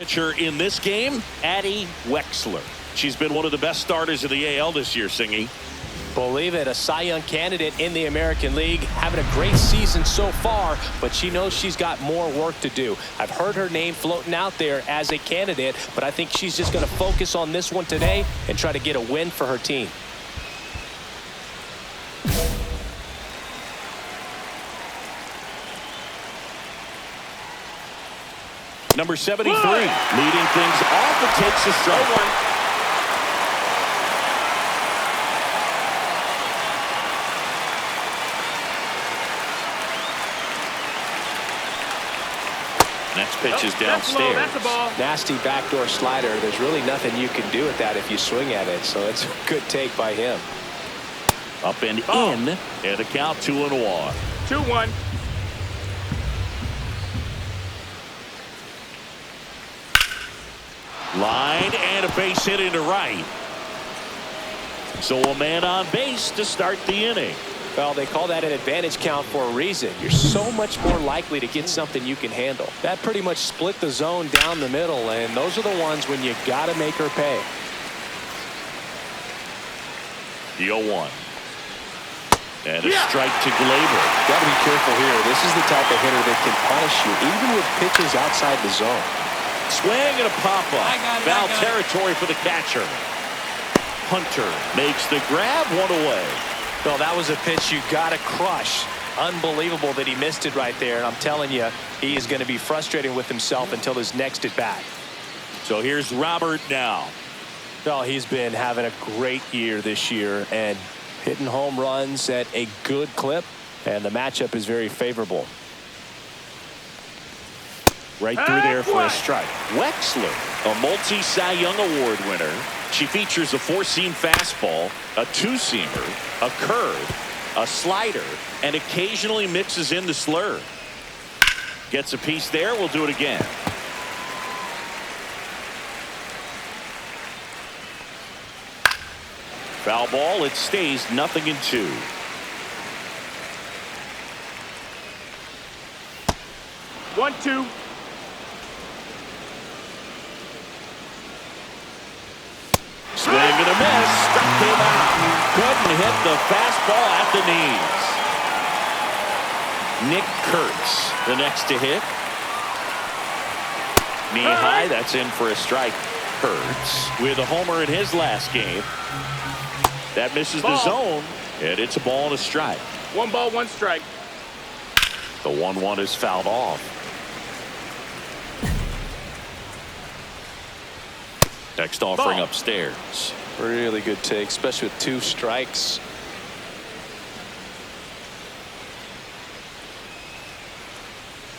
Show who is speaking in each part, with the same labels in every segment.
Speaker 1: Pitcher in this game, Addie Wexler. She's been one of the best starters in the AL this year, Singy.
Speaker 2: Believe it, a Cy Young candidate in the American League, having a great season so far, but she knows she's got more work to do. I've heard her name floating out there as a candidate, but I think she's just going to focus on this one today and try to get a win for her team.
Speaker 1: Number 73, leading things off and takes a strike. Next pitch is downstairs.
Speaker 3: That's a ball.
Speaker 2: Nasty backdoor slider. There's really nothing you can do with that if you swing at it, so it's a good take by him.
Speaker 1: Up and in, and the count 2-1.
Speaker 3: 2-1.
Speaker 1: Line and a base hit into right. So a man on base to start the inning.
Speaker 2: Well, they call that an advantage count for a reason. You're so much more likely to get something you can handle. That pretty much split the zone down the middle, and those are the ones when you got to make her pay.
Speaker 1: The 0-1. And a strike to Glaber.
Speaker 2: Got to be careful here. This is the type of hitter that can punish you, even with pitches outside the zone.
Speaker 1: Swing and a pop-up. Foul territory for the catcher. Hunter makes the grab, one away.
Speaker 2: Well, that was a pitch you got to crush. Unbelievable that he missed it right there. And I'm telling you, he is going to be frustrated with himself until his next at bat.
Speaker 1: So here's Robert now.
Speaker 2: Well, he's been having a great year this year and hitting home runs at a good clip. And the matchup is very favorable.
Speaker 1: Right through there for a strike. Wexler, a multi-Cy Young Award winner. She features a four-seam fastball, a two-seamer, a curve, a slider, and occasionally mixes in the slurve. Gets a piece there. We'll do it again. Foul ball. It stays 0-2.
Speaker 3: One, two.
Speaker 1: Swing and a miss. Struck him out. Couldn't hit the fastball at the knees. Nick Kurtz, the next to hit. Knee high. That's in for a strike. Kurtz with a homer in his last game. That misses the zone, and it's a ball and a strike.
Speaker 3: 1 ball, 1 strike.
Speaker 1: The 1-1 is fouled off. Next offering upstairs.
Speaker 2: Really good take, especially with 2 strikes.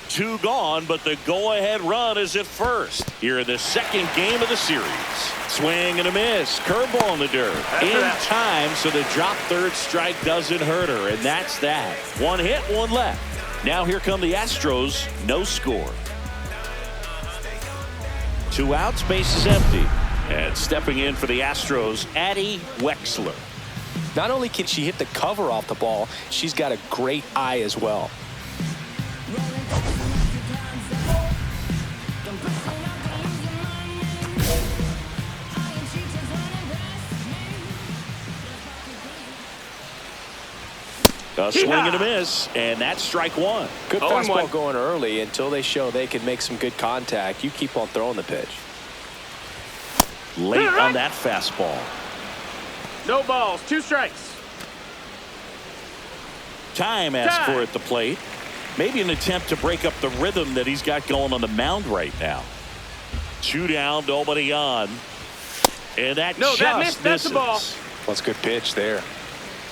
Speaker 1: Two gone, but the go-ahead run is at first. Here in the second game of the series. Swing and a miss. Curveball in the dirt. In time, so the drop third strike doesn't hurt her, and that's that. 1 hit, 1 left. Now here come the Astros. No score. 2 outs, base is empty. And stepping in for the Astros, Addie Wexler.
Speaker 2: Not only can she hit the cover off the ball, she's got a great eye as well.
Speaker 1: A swing and a miss, and that's strike 1.
Speaker 2: Good fastball going early until they show they can make some good contact. You keep on throwing the pitch.
Speaker 1: Late on that fastball.
Speaker 3: No balls, 2 strikes.
Speaker 1: Time asked for at the plate. Maybe an attempt to break up the rhythm that he's got going on the mound right now. 2 down, nobody on. And that
Speaker 3: that missed. That's a ball.
Speaker 2: Well, it's a good pitch there.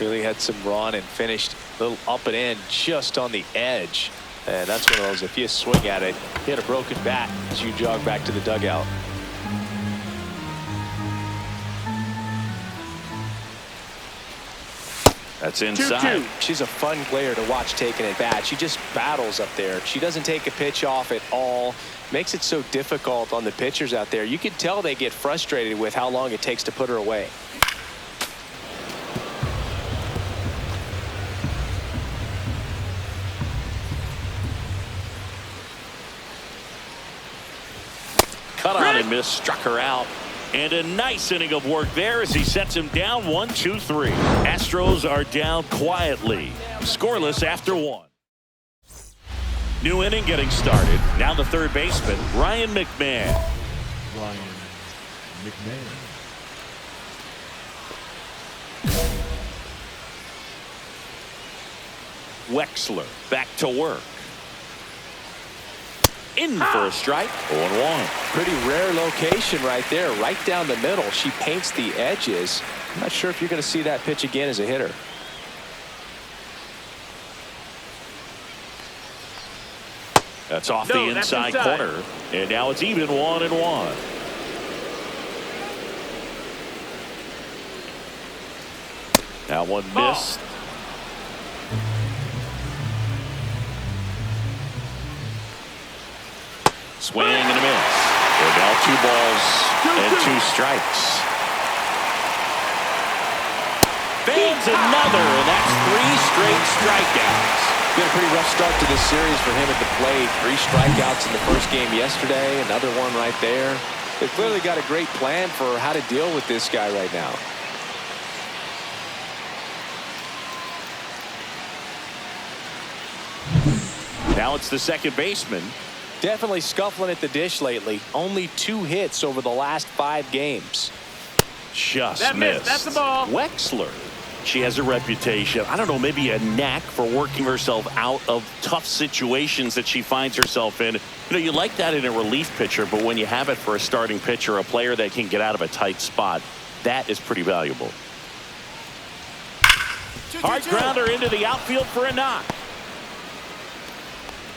Speaker 2: Really had some run and finished a little up and in just on the edge. And that's one of those, if you swing at it, hit a broken bat as you jog back to the dugout.
Speaker 1: That's inside.
Speaker 3: 2-2.
Speaker 2: She's a fun player to watch taking at bat. She just battles up there. She doesn't take a pitch off at all. Makes it so difficult on the pitchers out there. You can tell they get frustrated with how long it takes to put her away.
Speaker 1: cut on and miss, struck her out. And a nice inning of work there as he sets him down 1-2-3. Astros are down quietly, scoreless after 1. New inning getting started. Now the third baseman, Ryan McMahon. Wexler back to work. In for a strike. 0-1.
Speaker 2: Pretty rare location right there, right down the middle. She paints the edges. I'm not sure if you're going to see that pitch again as a hitter.
Speaker 1: That's off the inside corner. And now it's even 1-1. That one missed. Swing and a miss. They're now 2 balls and 2 strikes. Fans another, and that's 3 straight strikeouts.
Speaker 2: Been a pretty rough start to this series for him at the plate. 3 strikeouts in the first game yesterday. Another one right there. They've clearly got a great plan for how to deal with this guy right now.
Speaker 1: Now it's the second baseman.
Speaker 2: Definitely scuffling at the dish lately. Only 2 hits over the last 5 games.
Speaker 1: Just missed.
Speaker 3: That's the ball.
Speaker 1: Wexler. She has a reputation, I don't know, maybe a knack for working herself out of tough situations that she finds herself in. You know, you like that in a relief pitcher, but when you have it for a starting pitcher, a player that can get out of a tight spot, that is pretty valuable. Hard grounder into the outfield for a knock.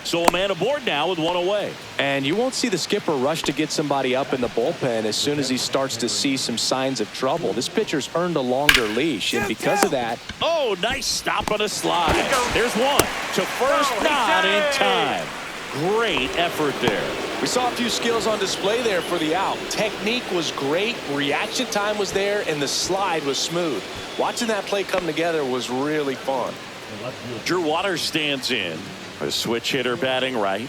Speaker 1: So a man aboard now with 1 away.
Speaker 2: And you won't see the skipper rush to get somebody up in the bullpen as soon as he starts to see some signs of trouble. This pitcher's earned a longer leash, and because of that...
Speaker 1: Oh, nice stop on a slide. There's one to first, not in time. Great effort there.
Speaker 2: We saw a few skills on display there for the out. Technique was great, reaction time was there, and the slide was smooth. Watching that play come together was really fun.
Speaker 1: Drew Waters stands in. A switch hitter batting right.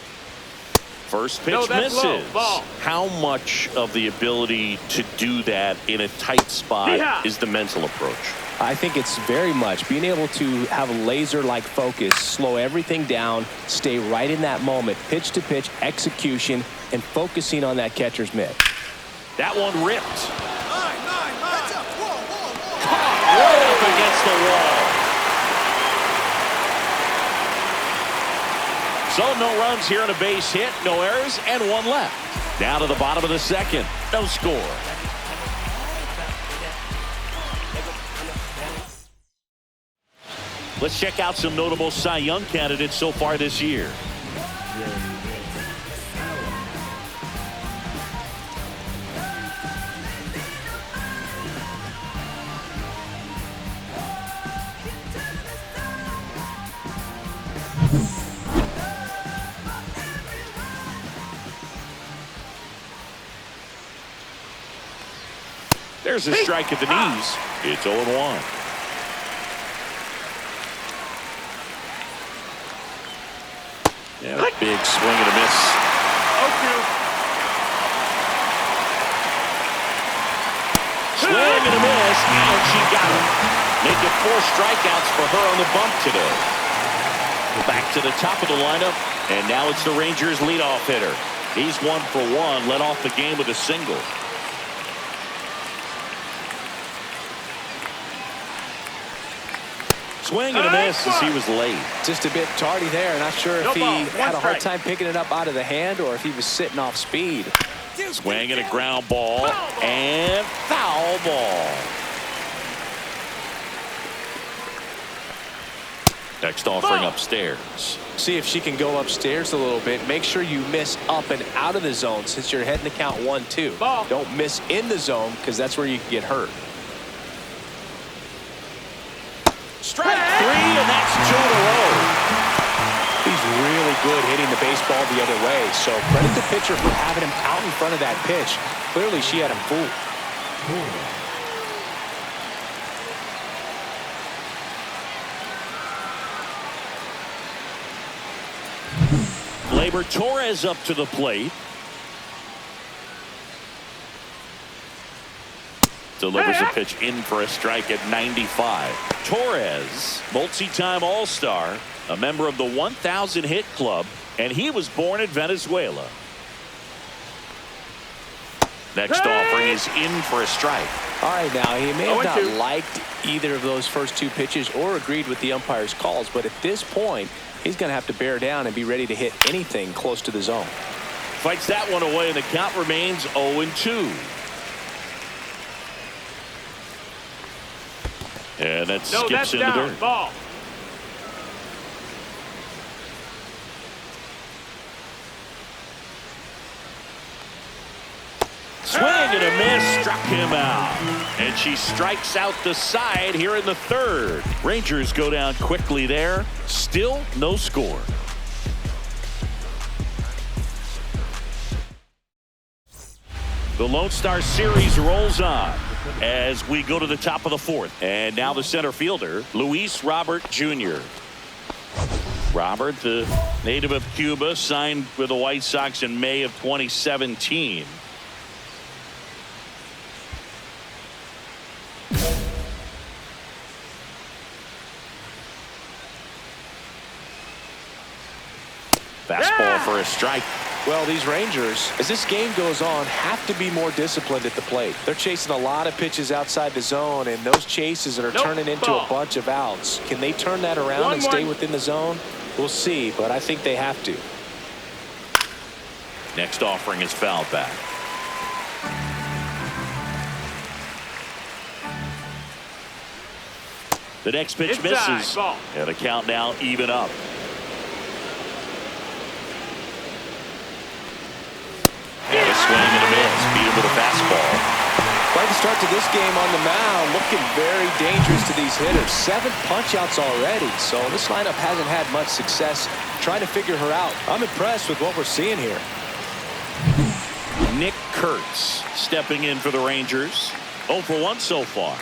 Speaker 1: First pitch misses. How much of the ability to do that in a tight spot is the mental approach?
Speaker 2: I think it's very much being able to have a laser-like focus, slow everything down, stay right in that moment, pitch to pitch execution, and focusing on that catcher's mitt.
Speaker 1: That one ripped. Caught right up against the wall. So no runs here on a base hit, no errors, and 1 left. Down to the bottom of the second. No score. Let's check out some notable Cy Young candidates so far this year. There's a strike at the knees. It's 0-1. Yeah, a big swing and a miss. 0-2. Swing and a miss, and she got him. Make it 4 strikeouts for her on the bump today. Back to the top of the lineup, and now it's the Rangers' leadoff hitter. He's 1 for 1, led off the game with a single. Swing and a miss as he was late.
Speaker 2: Just a bit tardy there. Not sure if he had a hard time picking it up out of the hand or if he was sitting off speed.
Speaker 1: Swing and a ground ball and foul ball. Next offering upstairs.
Speaker 2: See if she can go upstairs a little bit. Make sure you miss up and out of the zone since you're heading to count 1-2. Don't miss in the zone because that's where you can get hurt.
Speaker 1: Strike 3, and that's 2 in a row.
Speaker 2: He's really good hitting the baseball the other way. So credit the pitcher for having him out in front of that pitch. Clearly she had him fooled.
Speaker 1: Gleyber Torres up to the plate. delivers a pitch in for a strike at 95. Torres, multi-time All-Star, a member of the 1,000 hit club, and he was born in Venezuela. Next offering is in for a strike.
Speaker 2: All right, now he may have not liked either of those first two pitches or agreed with the umpire's calls, but at this point, he's going to have to bear down and be ready to hit anything close to the zone.
Speaker 1: Fights that one away, and the count remains 0-2. And that skips in the dirt.
Speaker 3: Ball.
Speaker 1: Swing and a miss, struck him out. And she strikes out the side here in the third. Rangers go down quickly there. Still no score. The Lone Star Series rolls on as we go to the top of the fourth. And now the center fielder, Luis Robert Jr. Robert, the native of Cuba, signed with the White Sox in May of 2017. Fastball for a strike.
Speaker 2: Well, these Rangers, as this game goes on, have to be more disciplined at the plate. They're chasing a lot of pitches outside the zone, and those chases are turning into a bunch of outs. Can they turn that around and stay within the zone? We'll see, but I think they have to.
Speaker 1: Next offering is fouled back. The next pitch misses. And the count now even up. And a swing and a miss. Beat him with a fastball.
Speaker 2: Quite the start to this game on the mound. Looking very dangerous to these hitters. 7 punch-outs already. So this lineup hasn't had much success trying to figure her out. I'm impressed with what we're seeing here.
Speaker 1: Nick Kurtz stepping in for the Rangers. 0 for 1 so far.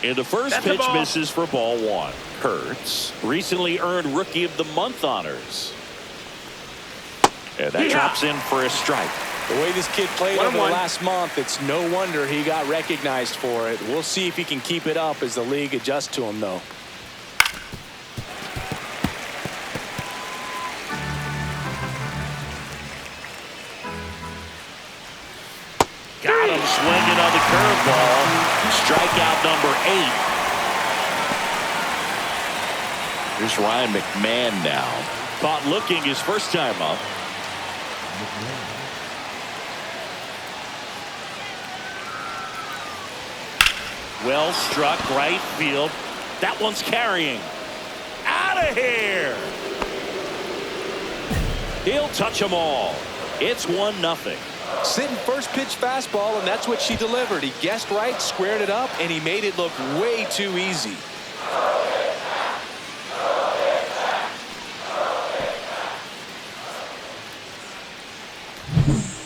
Speaker 1: And the first pitch misses for ball 1. Kurtz recently earned Rookie of the Month honors. And that drops in for a strike.
Speaker 2: The way this kid played over the last month, it's no wonder he got recognized for it. We'll see if he can keep it up as the league adjusts to him, though.
Speaker 1: Got him swinging on the curveball. Strikeout number 8. Here's Ryan McMahon now. Caught looking his first time up. Well struck right field. That one's carrying. Out of here. He'll touch them all. It's 1-0.
Speaker 2: Sitting first pitch fastball, and that's what she delivered. He guessed right, squared it up, and he made it look way too easy.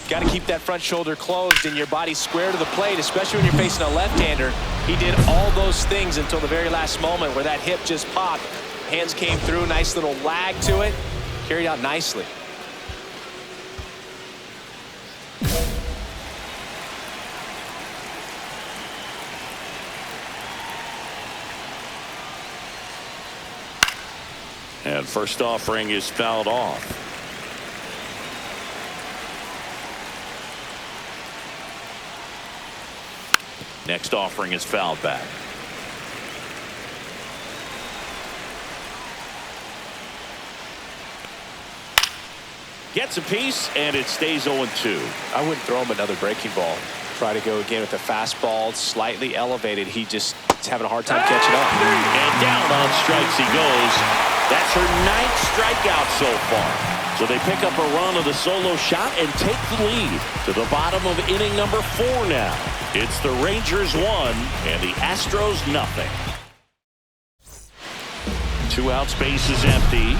Speaker 2: Got to keep that front shoulder closed and your body square to the plate, especially when you're facing a left-hander. He did all those things until the very last moment where that hip just popped. Hands came through, nice little lag to it. Carried out nicely.
Speaker 1: And first offering is fouled off. Next offering is fouled back. Gets a piece, and it stays 0-2.
Speaker 2: I wouldn't throw him another breaking ball. Try to go again with the fastball, slightly elevated. He's having a hard time catching up.
Speaker 1: And down on strikes he goes. That's her 9th strikeout so far. So they pick up a run of the solo shot and take the lead to the bottom of inning number 4 now. It's the Rangers 1 and the Astros 0. 2 outs, base is empty.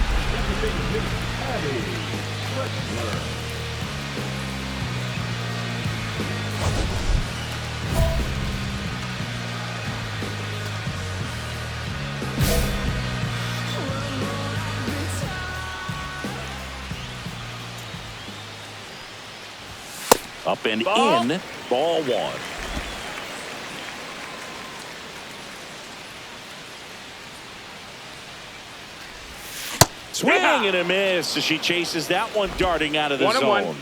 Speaker 1: Up and
Speaker 3: Ball.
Speaker 1: in. Ball one. Swing and a miss as she chases that one darting out of the zone.
Speaker 3: 1-1.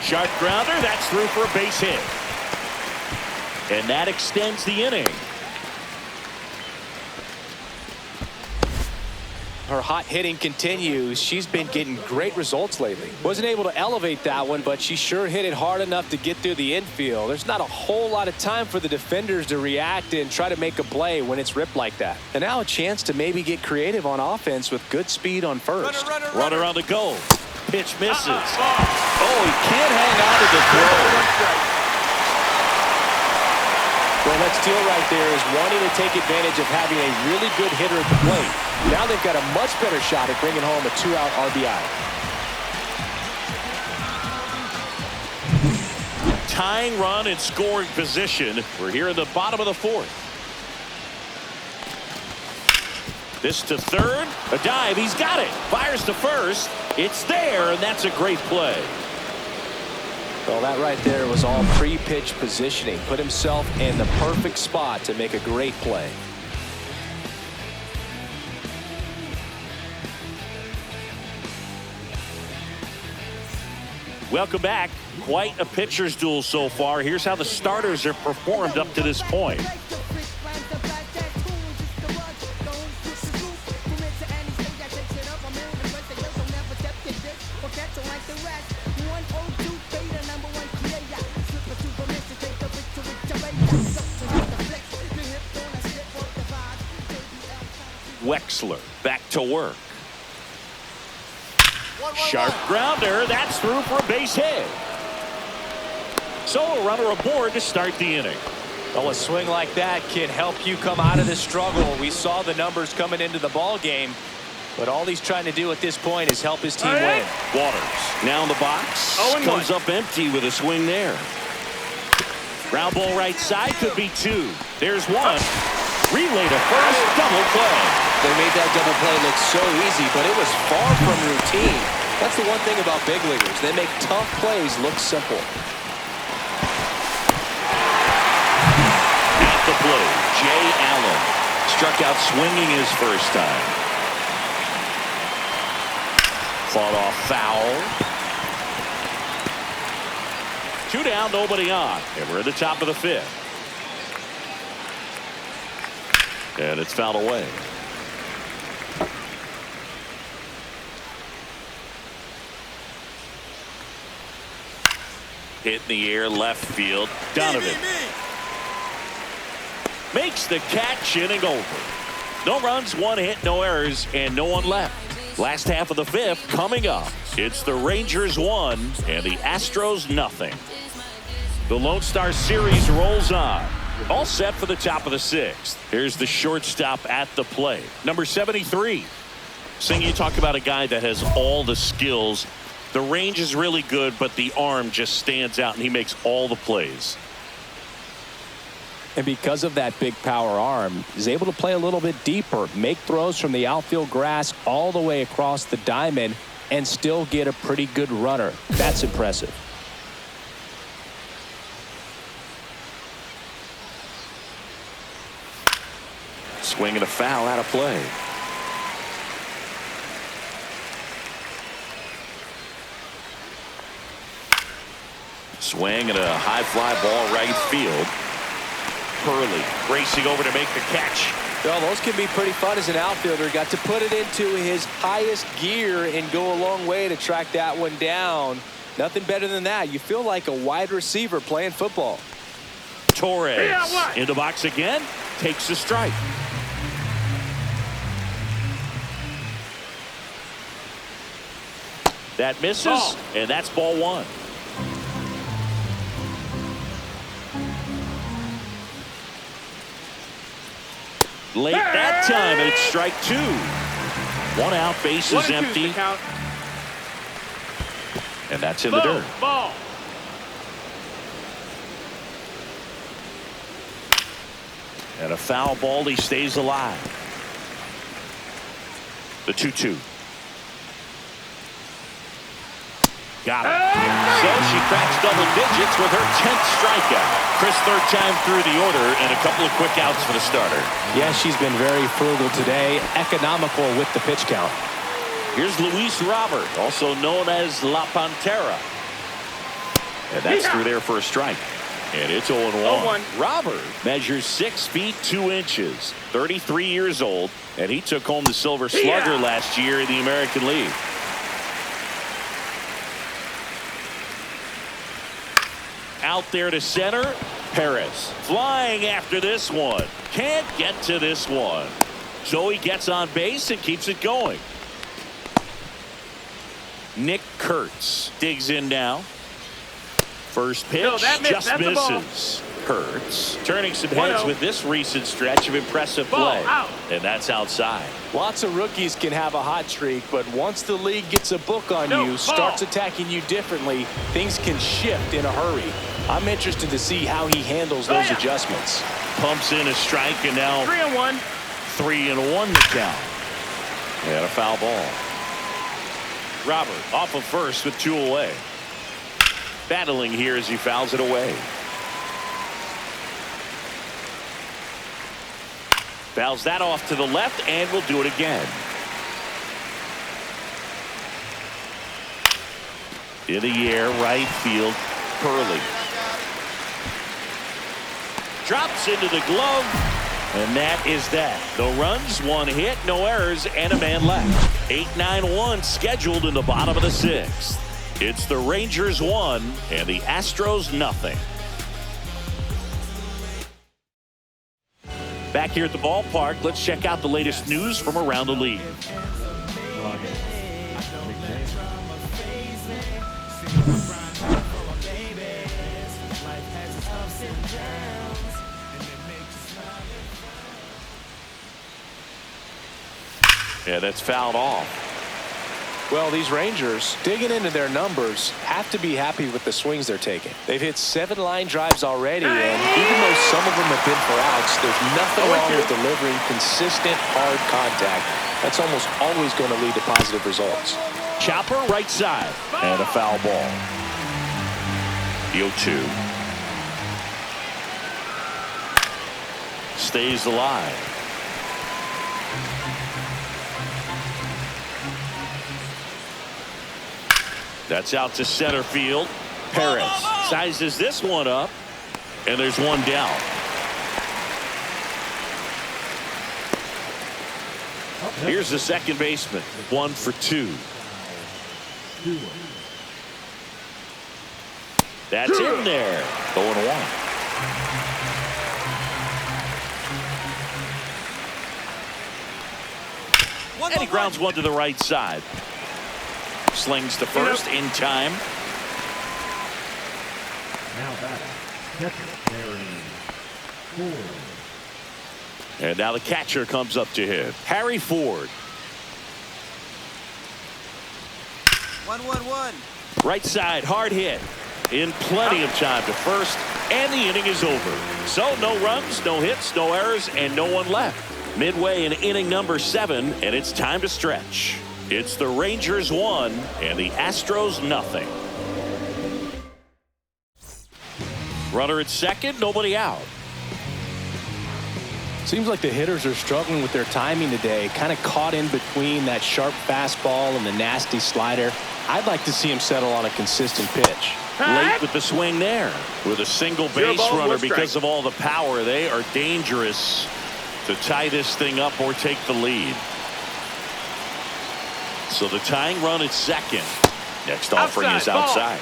Speaker 1: Sharp grounder. That's through for a base hit. And that extends the inning.
Speaker 2: Her hot hitting continues. She's been getting great results lately. Wasn't able to elevate that one, but she sure hit it hard enough to get through the infield. There's not a whole lot of time for the defenders to react and try to make a play when it's ripped like that. And now a chance to maybe get creative on offense with good speed on first.
Speaker 1: Runner on the go. Pitch misses.
Speaker 3: Ball.
Speaker 1: Oh, he can't hang on to the throw.
Speaker 3: 1 strike.
Speaker 2: Well, that steal right there is wanting to take advantage of having a really good hitter at the plate. Now they've got a much better shot at bringing home a 2-out RBI.
Speaker 1: Tying run in scoring position. We're here in the bottom of the fourth. This to third. A dive. He's got it. Fires to first. It's there, and that's a great play.
Speaker 2: Well, that right there was all pre-pitch positioning. Put himself in the perfect spot to make a great play.
Speaker 1: Welcome back. Quite a pitcher's duel so far. Here's how the starters have performed up to this point. Wexler back to work. Sharp grounder. That's through for a base hit. So a runner aboard to start the inning.
Speaker 2: Well, a swing like that can help you come out of the struggle. We saw the numbers coming into the ball game, but all he's trying to do at this point is help his team win.
Speaker 1: Waters now in the box.
Speaker 3: 0-1.
Speaker 1: Comes up empty with a swing there. Ground ball right side, could be two. There's one. Relay to first, double play.
Speaker 2: They made that double play look so easy, but it was far from routine. That's the one thing about big leaguers. They make tough plays look simple.
Speaker 1: At the plate, Jay Allen struck out swinging his first time. Fought off foul. 2 down, nobody on. And we're at the top of the fifth. And it's fouled away. Hit in the air, left field. Donovan makes the catch, inning over. No runs, 1 hit, no errors, and no one left. Last half of the fifth coming up. It's the Rangers 1 and the Astros nothing. The Lone Star Series rolls on. All set for the top of the sixth. Here's the shortstop at the plate. Number 73. Sing, you talk about a guy that has all the skills. The range is really good, but the arm just stands out, and he makes all the plays.
Speaker 2: And because of that big power arm, he's able to play a little bit deeper, make throws from the outfield grass all the way across the diamond, and still get a pretty good runner. That's impressive.
Speaker 1: Swing and a foul out of play. Swing and a high fly ball right field. Hurley racing over to make the catch.
Speaker 2: Well, those can be pretty fun as an outfielder. Got to put it into his highest gear and go a long way to track that one down. Nothing better than that. You feel like a wide receiver playing football.
Speaker 1: Torres in the box again. Takes a strike. That misses, and that's ball one. Late that time, and it's strike two. 1 out, base is empty. And that's in the dirt.
Speaker 3: Ball.
Speaker 1: And a foul ball, he stays alive. The 2-2. Got it. So she cracks double digits with her 10th strikeout. Chris, third time through the order and a couple of quick outs for the starter.
Speaker 2: Yeah, she's been very frugal today, economical with the pitch count.
Speaker 1: Here's Luis Robert, also known as La Pantera. And that's through there for a strike. And it's 0-1. Robert measures 6 feet 2 inches, 33 years old, and he took home the Silver Slugger last year in the American League. Out there to center, Perez flying after this one. Can't get to this one. So he gets on base and keeps it going. Nick Kurtz digs in now. First pitch just misses. Kurtz turning some heads with this recent stretch of impressive play. And that's outside.
Speaker 2: Lots of rookies can have a hot streak, but once the league gets a book on you, starts attacking you differently, things can shift in a hurry. I'm interested to see how he handles those adjustments.
Speaker 1: Pumps in a strike, and now
Speaker 3: 3-1.
Speaker 1: 3-1 to count. And a foul ball. Robert off of first with 2 away. Battling here as he fouls it away. Fouls that off to the left and will do it again. In the air, right field, Hurley. Drops into the glove, and that is that. No runs, 1 hit, no errors, and a man left. 8-9-1 scheduled in the bottom of the 6th. It's the Rangers 1 and the Astros nothing. Back here at the ballpark, let's check out the latest news from around the league. Yeah, that's fouled off.
Speaker 2: Well, these Rangers, digging into their numbers, have to be happy with the swings they're taking. They've hit 7 line drives already, and even though some of them have been for outs, there's nothing wrong with delivering consistent, hard contact. That's almost always going to lead to positive results.
Speaker 1: Chopper right side, and a foul ball. The 0-2. Stays alive. That's out to center field. Perez sizes this one up, and there's one down. Here's the second baseman. 1 for 2. That's in there. 0-1. And he grounds one to the right side. Slings to first in time. And now the catcher comes up to him. Harry Ford.
Speaker 4: 1-1-1.
Speaker 1: Right side, hard hit. In plenty of time to first, and the inning is over. So no runs, no hits, no errors, and no one left. Midway in inning number 7, and it's time to stretch. It's the Rangers 1 and the Astros nothing. Runner at second, nobody out.
Speaker 2: Seems like the hitters are struggling with their timing today, kind of caught in between that sharp fastball and the nasty slider. I'd like to see him settle on a consistent pitch.
Speaker 1: Late with the swing there. With a single base runner because of all the power, they are dangerous to tie this thing up or take the lead. So the tying run at second. Next offering is outside.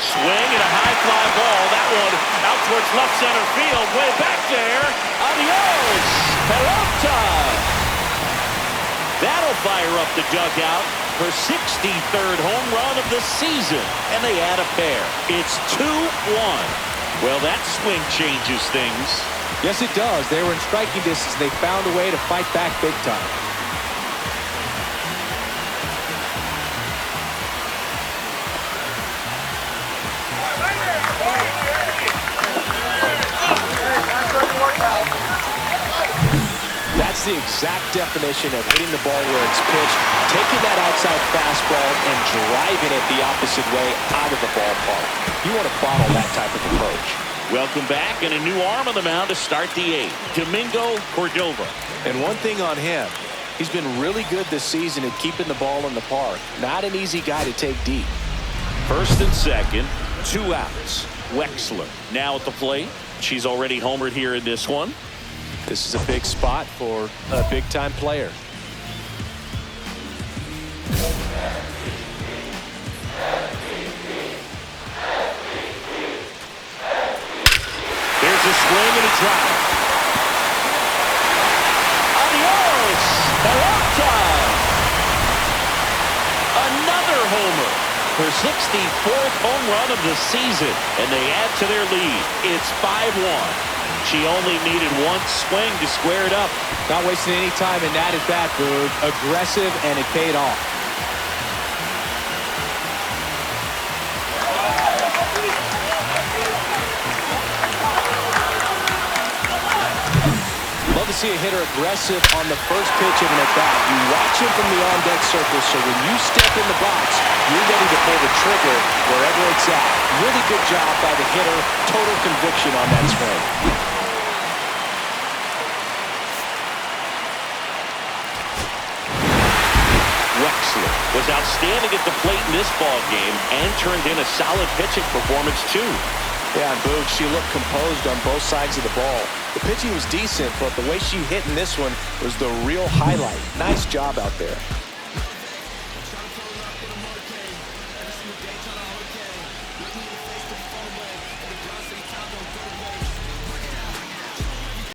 Speaker 1: Swing and a high fly ball. That one out towards left center field. Way back there. Adios. Pelota. That'll fire up the dugout. Her 63rd home run of the season, and they add a pair. It's 2-1. Well, that swing changes things.
Speaker 2: Yes, it does. They were in striking distance. They found a way to fight back big time. That's the exact definition of hitting the ball where it's pitched, taking that outside fastball and driving it the opposite way out of the ballpark. You want to bottle that type of approach.
Speaker 1: Welcome back, and a new arm on the mound to start the eighth. Domingo Cordova.
Speaker 2: And one thing on him, he's been really good this season at keeping the ball in the park. Not an easy guy to take deep.
Speaker 1: First and second, 2 outs. Wexler now at the plate. She's already homered here in this one.
Speaker 2: This is a big spot for a big-time player.
Speaker 1: There's a swing and a drive. Adios! Peralta! Another homer. Her 64th home run of the season, and they add to their lead. It's 5-1. She only needed one swing to square it up.
Speaker 2: Not wasting any time in that at bat, Boog. Aggressive, and it paid off. Love to see a hitter aggressive on the first pitch of an at-bat. You watch him from the on-deck circle, so when you step in the box, you're ready to pull the trigger wherever it's at. Really good job by the hitter. Total conviction on that swing.
Speaker 1: Wexler was outstanding at the plate in this ball game and turned in a solid pitching performance too.
Speaker 2: Yeah, and Boog, she looked composed on both sides of the ball. The pitching was decent, but the way she hit in this one was the real highlight. Nice job out there.